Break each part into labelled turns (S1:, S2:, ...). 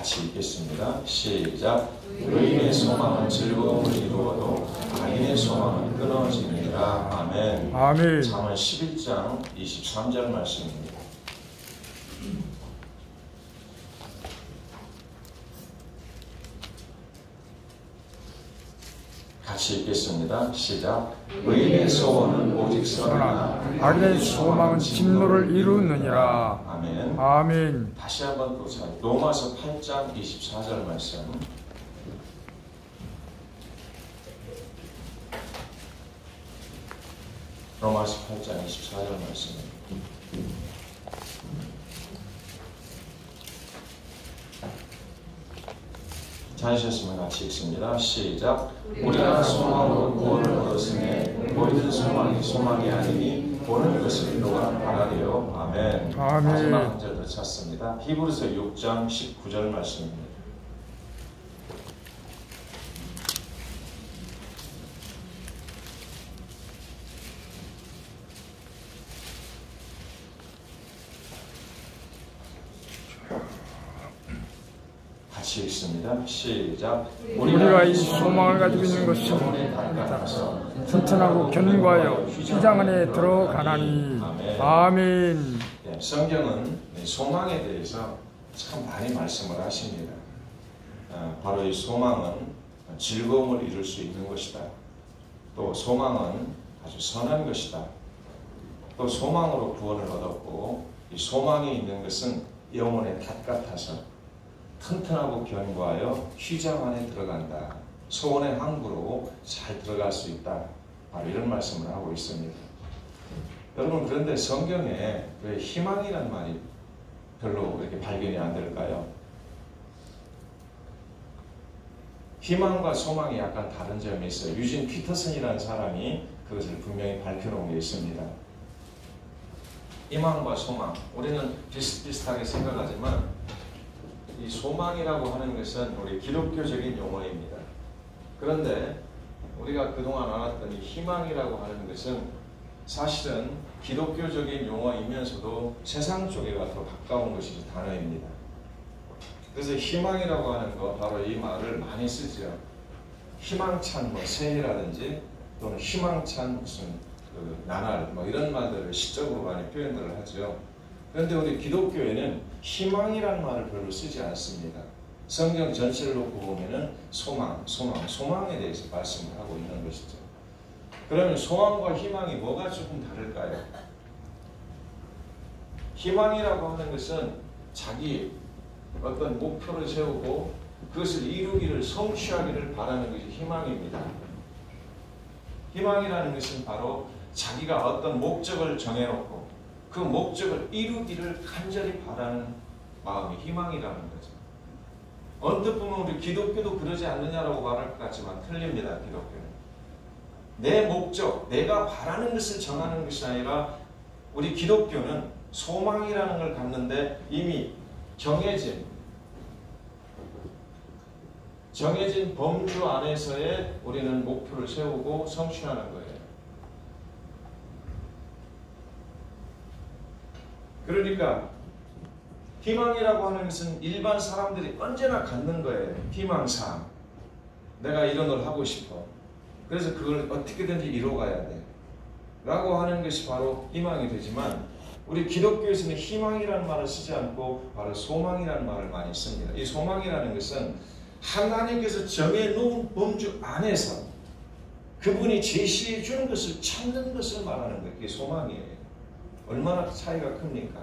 S1: 같이 읽겠습니다. 시작. 의인의 소망은 즐거움을 이루어도 악인의 소망은 끊어지니라. 아멘.
S2: 아멘.
S1: 잠언 11장 23절 말씀입니다. 같이 읽겠습니다. 시작. 의인의 소원은 오직 선하나
S2: 악인의 소망은 진노를 이루느니라.
S1: 아멘.
S2: 아멘.
S1: 다시 한번 보자. 로마서 8장 24절 말씀. 로마서 8장 24절 말씀입니다. 찾으셨으면 같이 읽습니다. 시작. 우리가 소망으로 구원을 얻었으니 보이는 소망이 소망이 아니니 보는 것을 누가 바라리요. 아멘.
S2: 아멘.
S1: 마지막 한 절 더 찾습니다. 히브리서 6장 19절 말씀입니다. 같이 읽습니다. 시작.
S2: 우리가 이 소망을 가지고 있는 것은 튼튼하고 견고하여 휘장 안에 들어가나니. 아멘.
S1: 네, 성경은 소망에 대해서 참 많이 말씀을 하십니다. 바로 이 소망은 즐거움을 이룰 수 있는 것이다. 또 소망은 아주 선한 것이다. 또 소망으로 구원을 얻었고 이 소망이 있는 것은 영혼의 탑 같아서 튼튼하고 견고하여 휘장 안에 들어간다. 소원의 항구로 잘 들어갈 수 있다. 바로 이런 말씀을 하고 있습니다. 여러분, 그런데 성경에 왜 희망이라는 말이 별로 이렇게 발견이 안 될까요? 희망과 소망이 약간 다른 점이 있어요. 유진 피터슨이라는 사람이 그것을 분명히 밝혀놓은 게 있습니다. 희망과 소망, 우리는 비슷비슷하게 생각하지만 이 소망이라고 하는 것은 우리 기독교적인 용어입니다. 그런데 우리가 그동안 알았던 이 희망이라고 하는 것은 사실은 기독교적인 용어이면서도 세상 쪽에가 더 가까운 것이 단어입니다. 그래서 희망이라고 하는 거 바로 이 말을 많이 쓰죠. 희망찬 새해라든지 또는 희망찬 무슨 나날 이런 말들을 시적으로 많이 표현들을 하죠. 그런데 우리 기독교에는 희망이라는 말을 별로 쓰지 않습니다. 성경 전체를 놓고 보면은 소망에 대해서 말씀을 하고 있는 것이죠. 그러면 소망과 희망이 뭐가 조금 다를까요? 희망이라고 하는 것은 자기 어떤 목표를 세우고 그것을 이루기를 성취하기를 바라는 것이 희망입니다. 희망이라는 것은 바로 자기가 어떤 목적을 정해놓고 그 목적을 이루기를 간절히 바라는 마음이 희망이라는 거죠. 언뜻 보면 우리 기독교도 그러지 않느냐라고 말할 것 같지만 틀립니다. 기독교는 내 목적, 내가 바라는 것을 정하는 것이 아니라 우리 기독교는 소망이라는 걸 갖는데 이미 정해진 범주 안에서의 우리는 목표를 세우고 성취하는 거예요. 그러니까 희망이라고 하는 것은 일반 사람들이 언제나 갖는 거예요. 희망사항. 내가 이런 걸 하고 싶어. 그래서 그걸 어떻게든지 이뤄가야 돼. 라고 하는 것이 바로 희망이 되지만 우리 기독교에서는 희망이라는 말을 쓰지 않고 바로 소망이라는 말을 많이 씁니다. 이 소망이라는 것은 하나님께서 정해놓은 범주 안에서 그분이 제시해 주는 것을 찾는 것을 말하는 거예요. 그게 소망이에요. 얼마나 차이가 큽니까?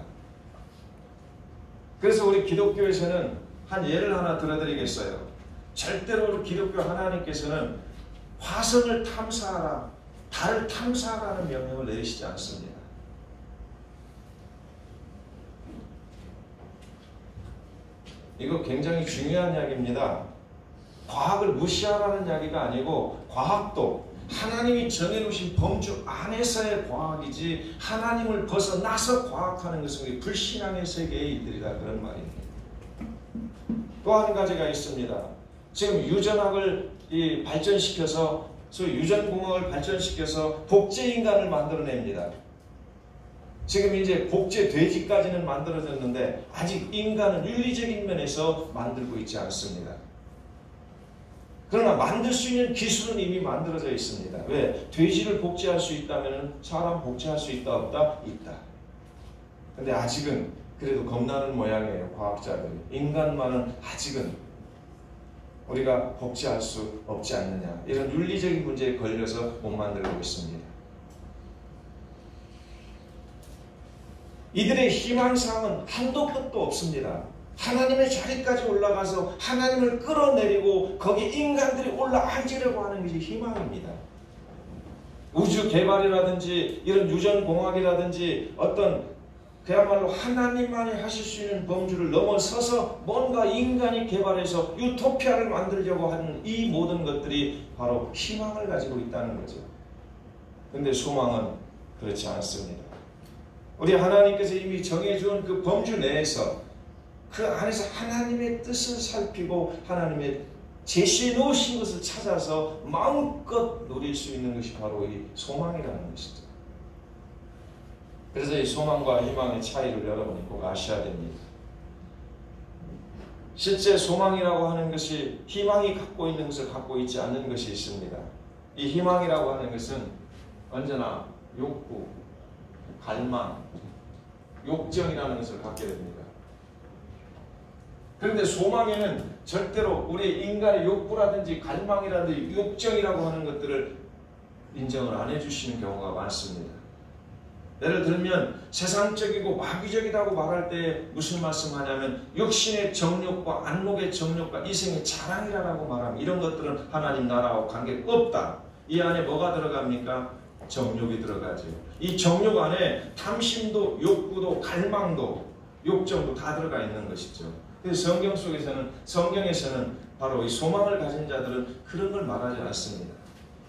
S1: 그래서 우리 기독교에서는 한 예를 하나 들어드리겠어요. 절대로 우리 기독교 하나님께서는 화성을 탐사하라, 달을 탐사하라는 명령을 내리시지 않습니다. 이거 굉장히 중요한 이야기입니다. 과학을 무시하라는 이야기가 아니고 과학도 하나님이 정해놓으신 범주 안에서의 과학이지 하나님을 벗어나서 과학하는 것은 불신앙의 세계의 일들이다 그런 말입니다. 또 한 가지가 있습니다. 지금 유전학을 발전시켜서 소위 유전공학을 발전시켜서 복제인간을 만들어냅니다. 지금 이제 복제 돼지까지는 만들어졌는데 아직 인간은 윤리적인 면에서 만들고 있지 않습니다. 그러나 만들 수 있는 기술은 이미 만들어져 있습니다. 왜? 돼지를 복제할 수 있다면 사람 복제할 수 있다 없다? 있다. 근데 아직은 그래도 겁나는 모양이에요. 과학자들이. 인간만은 아직은 우리가 복제할 수 없지 않느냐. 이런 윤리적인 문제에 걸려서 못 만들고 있습니다. 이들의 희망사항은 한도 끝도 없습니다. 하나님의 자리까지 올라가서 하나님을 끌어내리고 거기 인간들이 올라앉으려고 하는 것이 희망입니다. 우주 개발이라든지 이런 유전공학이라든지 어떤 그야말로 하나님만이 하실 수 있는 범주를 넘어서서 뭔가 인간이 개발해서 유토피아를 만들려고 하는 이 모든 것들이 바로 희망을 가지고 있다는 거죠. 그런데 소망은 그렇지 않습니다. 우리 하나님께서 이미 정해준 그 범주 내에서 그 안에서 하나님의 뜻을 살피고 하나님의 제시해 놓으신 것을 찾아서 마음껏 누릴 수 있는 것이 바로 이 소망이라는 것이죠. 그래서 이 소망과 희망의 차이를 여러분이 꼭 아셔야 됩니다. 실제 소망이라고 하는 것이 희망이 갖고 있는 것을 갖고 있지 않는 것이 있습니다. 이 희망이라고 하는 것은 언제나 욕구, 갈망, 욕정이라는 것을 갖게 됩니다. 그런데 소망에는 절대로 우리 인간의 욕구라든지 갈망이라든지 욕정이라고 하는 것들을 인정을 안 해주시는 경우가 많습니다. 예를 들면 세상적이고 마귀적이라고 말할 때 무슨 말씀하냐면 육신의 정욕과 안목의 정욕과 이생의 자랑이라고 말하면 이런 것들은 하나님 나라와 관계가 없다. 이 안에 뭐가 들어갑니까? 정욕이 들어가죠. 이 정욕 안에 탐심도 욕구도 갈망도 욕정도 다 들어가 있는 것이죠. 그래서 성경에서는 바로 이 소망을 가진 자들은 그런 걸 말하지 않습니다.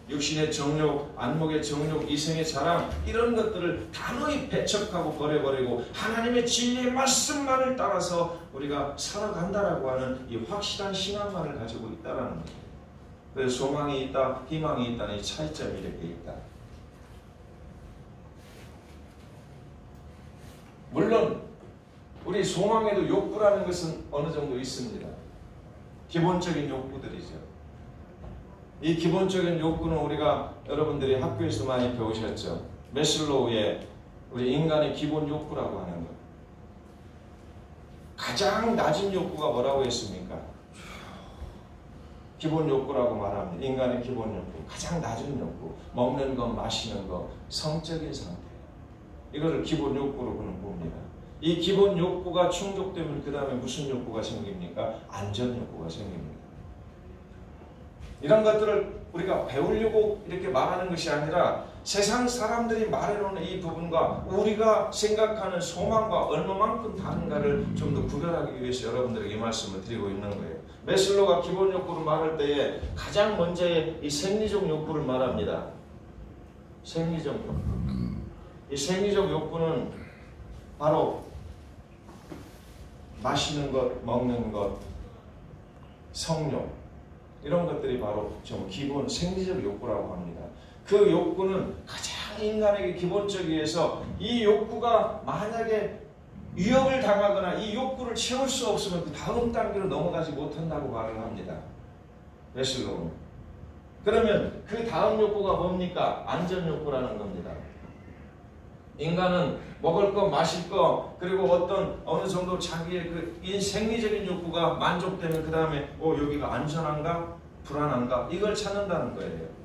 S1: 육신의 정욕, 안목의 정욕, 이성의 자랑 이런 것들을 단호히 배척하고 버려버리고 하나님의 진리의 말씀만을 따라서 우리가 살아간다라고 하는 이 확실한 신앙만을 가지고 있다라는 거예요. 그래서 소망이 있다, 희망이 있다는 이 차이점이 이렇게 있다. 물론 우리 소망에도 욕구라는 것은 어느 정도 있습니다. 기본적인 욕구들이죠. 이 기본적인 욕구는 우리가 여러분들이 학교에서 많이 배우셨죠. 매슬로우의 우리 인간의 기본 욕구라고 하는 것. 가장 낮은 욕구가 뭐라고 했습니까? 기본 욕구라고 말합니다. 인간의 기본 욕구. 가장 낮은 욕구. 먹는 것, 마시는 것, 성적인 상태. 이거를 기본 욕구로 그는 봅니다. 이 기본 욕구가 충족되면 그 다음에 무슨 욕구가 생깁니까? 안전 욕구가 생깁니다. 이런 것들을 우리가 배우려고 이렇게 말하는 것이 아니라 세상 사람들이 말해놓는 이 부분과 우리가 생각하는 소망과 얼마만큼 다른가를 좀 더 구별하기 위해서 여러분들에게 이 말씀을 드리고 있는 거예요. 매슬로우가 기본 욕구를 말할 때에 가장 먼저 이 생리적 욕구를 말합니다. 생리적 욕구. 이 생리적 욕구는 바로 마시는 것, 먹는 것, 성욕 이런 것들이 바로 좀 기본 생리적 욕구라고 합니다. 그 욕구는 가장 인간에게 기본적이어서 이 욕구가 만약에 위협을 당하거나 이 욕구를 채울 수 없으면 그 다음 단계로 넘어가지 못한다고 말을 합니다. 매슬로우는. 그러면 그 다음 욕구가 뭡니까? 안전 욕구라는 겁니다. 인간은 먹을 거, 마실 거, 그리고 어느 정도 자기의 그 생리적인 욕구가 만족되면 그 다음에 여기가 안전한가? 불안한가? 이걸 찾는다는 거예요.